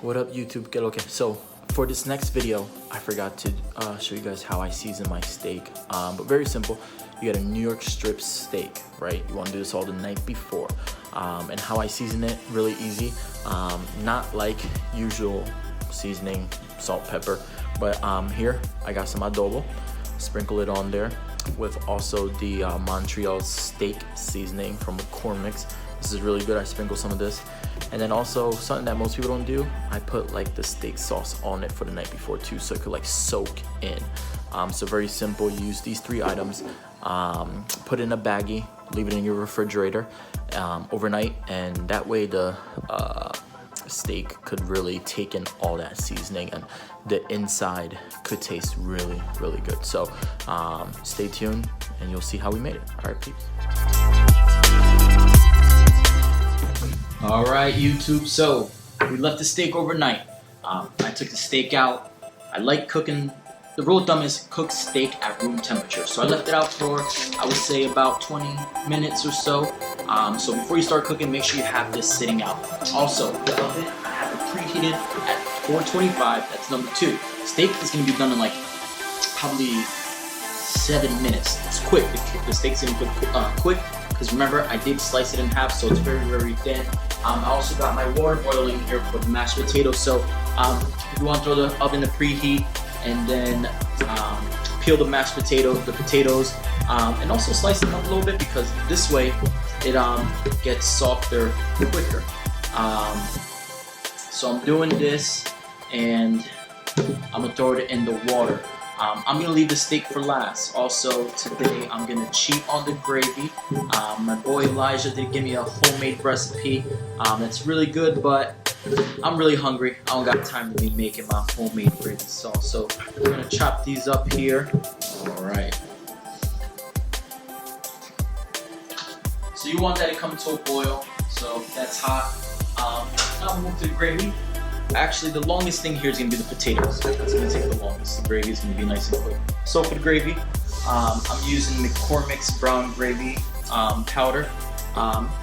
What up, YouTube? Okay, so for this next video, I forgot to show you guys how I season my steak. But very simple. You get a New York strip steak, right? You want to do this all the night before. And how I season it, really easy. Not like usual seasoning, salt, pepper. But here, I got some adobo. Sprinkle it on there with also the Montreal steak seasoning from McCormick's. This is really good. I sprinkle some of this. And then also something that most people don't do, I put like the steak sauce on it for the night before too, so it could like soak in. So very simple. You use these 3 items, put it in a baggie, leave it in your refrigerator overnight, and that way the steak could really take in all that seasoning and the inside could taste really, really good. So stay tuned and you'll see how we made it. All right, peeps. All right, YouTube, so we left the steak overnight. I took the steak out. I like cooking. The rule of thumb is cook steak at room temperature. So I left it out for, I would say, about 20 minutes or so. So before you start cooking, make sure you have this sitting out. Also, the oven, I have it preheated at 425. That's number 2. Steak is going to be done in like probably 7 minutes. It's quick. The steak's going to be quick. Because remember, I did slice it in half, so it's very, very thin. I also got my water boiling here for the mashed potatoes. So if you want to throw the oven to preheat and then peel the mashed potatoes, and also slice them up a little bit because this way it gets softer quicker. So I'm doing this and I'm gonna throw it in the water. I'm gonna leave the steak for last. Also today I'm gonna cheat on the gravy. My boy Elijah did give me a homemade recipe. It's really good, but I'm really hungry. I don't got time to be making my homemade gravy sauce. So I'm gonna chop these up here. All right. So you want that to come to a boil. So that's hot. Now we'll move to the gravy. Actually, the longest thing here is going to be the potatoes. That's going to take the longest. The gravy is going to be nice and quick. So for the gravy, I'm using McCormick's brown gravy powder.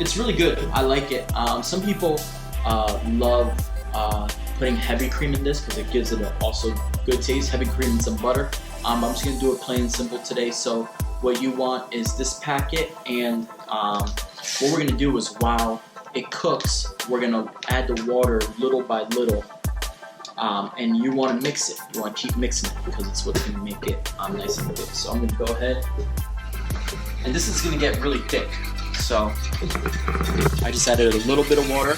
It's really good. I like it. Some people love putting heavy cream in this because it gives it also good taste. Heavy cream and some butter. I'm just going to do it plain and simple today. So what you want is this packet, and what we're going to do is while it cooks, we're gonna add the water little by little, and you want to mix it. You want to keep mixing it because it's what's gonna make it nice and thick. So I'm gonna go ahead, and this is gonna get really thick. So I just added a little bit of water,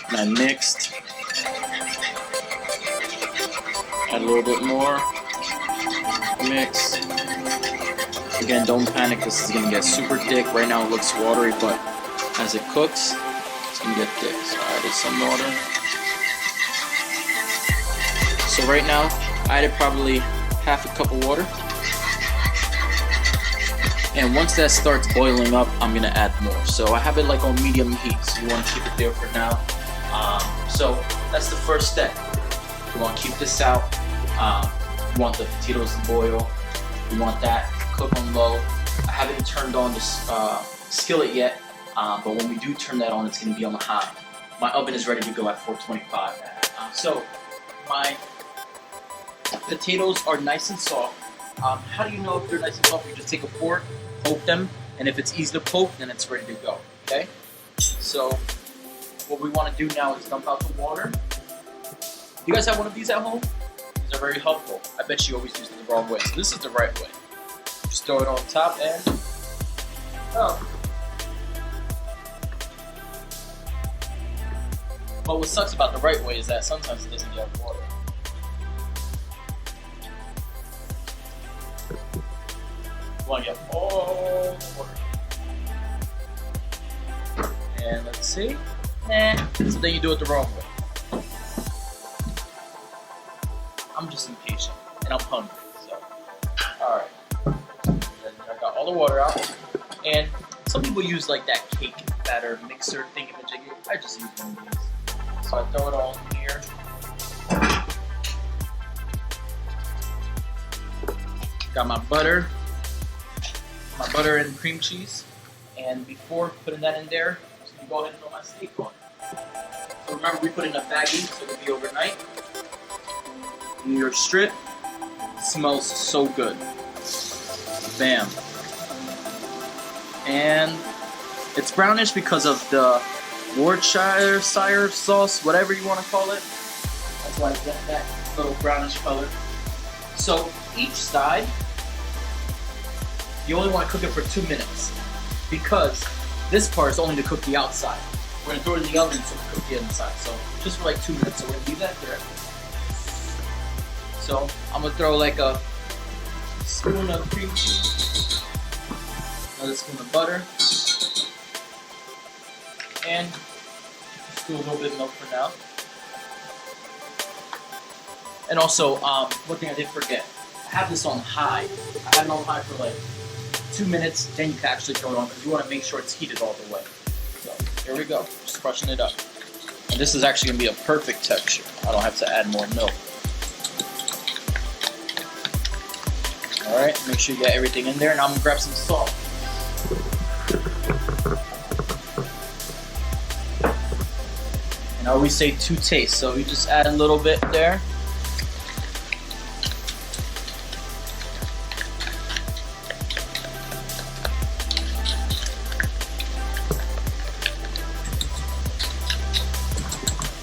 and I mixed. Add a little bit more. Mix. Again, don't panic, this is going to get super thick. Right now it looks watery, but as it cooks, it's going to get thick. So I added some water. So right now, I added probably half a cup of water. And once that starts boiling up, I'm going to add more. So I have it like on medium heat, so you want to keep it there for now. So that's the first step. You want to keep this out. You want the potatoes to boil. You want that cook on low. I haven't turned on the skillet yet, but when we do turn that on, it's going to be on the high. My oven is ready to go at 425. So my potatoes are nice and soft. How do you know if they're nice and soft? You just take a fork, poke them, and if it's easy to poke, then it's ready to go. Okay? So what we want to do now is dump out the water. You guys have one of these at home? These are very helpful. I bet you always use it the wrong way. So this is the right way. Just throw it on top and But what sucks about the right way is that sometimes it doesn't get water. You want to get all the water. And let's see. So then you do it the wrong way. I'm just impatient and I'm hungry. So, alright. I got all the water out, and some people use like that cake batter mixer thingamajiggy. I just use one of these. So I throw it all in here. Got my butter. my butter and cream cheese. And before putting that in there, I'm just gonna go ahead and throw my steak on. So remember, we put it in a baggie so it'll be overnight. New York strip. Smells so good. Bam. And it's brownish because of the Worcestershire sauce, whatever you want to call it. That's why I get that little brownish color. So each side, you only want to cook it for 2 minutes because this part is only to cook the outside. We're going to throw it in the oven so we cook the inside. So just for like 2 minutes. So we're going to leave that there. So I'm going to throw like a spoon of cream cheese, another spoon of butter, and just do a little bit of milk for now. And also, one thing I did forget, I have this on high. I have it on high for like 2 minutes, then you can actually throw it on because you want to make sure it's heated all the way. So here we go, just crushing it up. And this is actually going to be a perfect texture. I don't have to add more milk. Alright, make sure you get everything in there. Now I'm going to grab some salt. And I always say to taste, so you just add a little bit there.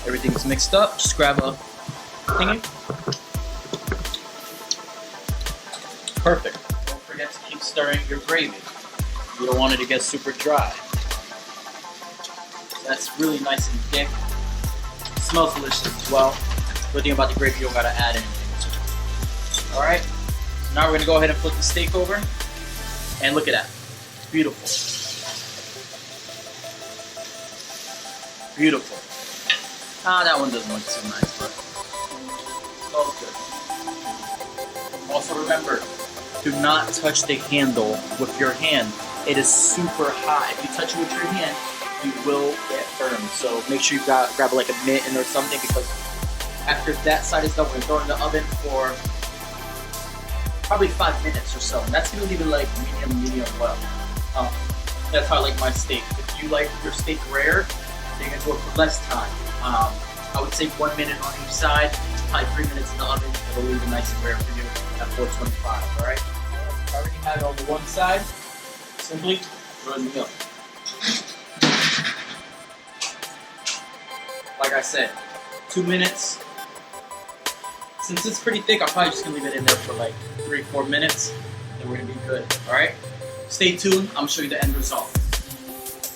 Everything's mixed up, just grab a thingy. Perfect. Don't forget to keep stirring your gravy. You don't want it to get super dry. So that's really nice and thick. It smells delicious as well. Good thing about the gravy, you don't gotta add anything to it. Alright, so now we're gonna go ahead and flip the steak over. And look at that. Beautiful. Beautiful. Ah, that one doesn't look so nice, but smells good. Also remember, do not touch the handle with your hand. It is super hot. If you touch it with your hand, you will get burned. So make sure you grab like a mitten or something because after that side is done, we're going to throw it in the oven for probably 5 minutes or so. And that's going to leave it like medium well. That's how I like my steak. If you like your steak rare, then you're going to do it for less time. I would say 1 minute on each side, probably 3 minutes in the oven. It'll leave it nice and rare for you at 425, alright? I already have it on the one side. Simply throw it in the oven. Like I said, 2 minutes. Since it's pretty thick, I'm probably just gonna leave it in there for like 3-4 minutes, and we're gonna be good. Alright? Stay tuned, I'm gonna show you the end result.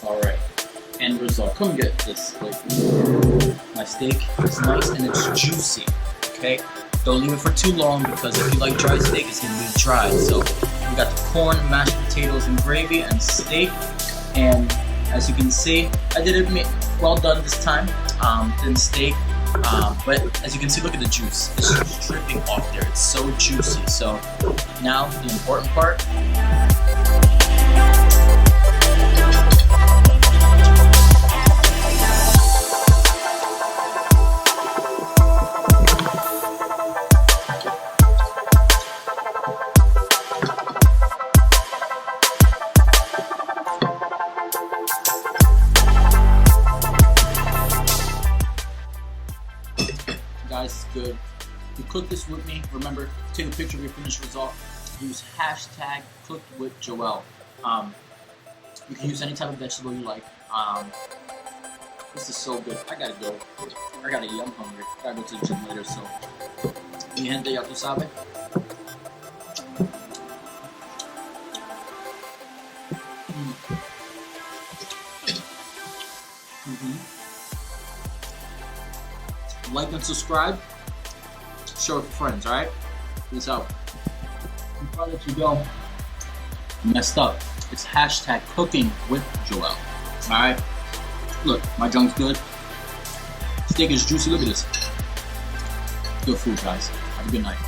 Alright, end result. Come get this. My steak is nice and it's juicy. Okay? Don't leave it for too long because if you like dry steak, it's gonna be dry. So we got the corn, mashed potatoes, and gravy, and steak. And as you can see, I did it well done this time. Thin steak. But as you can see, look at the juice. It's just dripping off there. It's so juicy. So now the important part. Guys, it's good. You cook this with me. Remember, take a picture of your finished result. Use hashtag #CookedWithJoel. You can use any type of vegetable you like. This is so good. I gotta go. I gotta eat. I'm hungry. I gotta go to the gym later. So, mi gente, ya tú sabes. Like and subscribe. Share with your friends, alright? Peace out. Before I let you go, messed up. It's hashtag #CookingWithJoel. Alright? Look, my junk's good. Steak is juicy. Look at this. Good food, guys. Have a good night.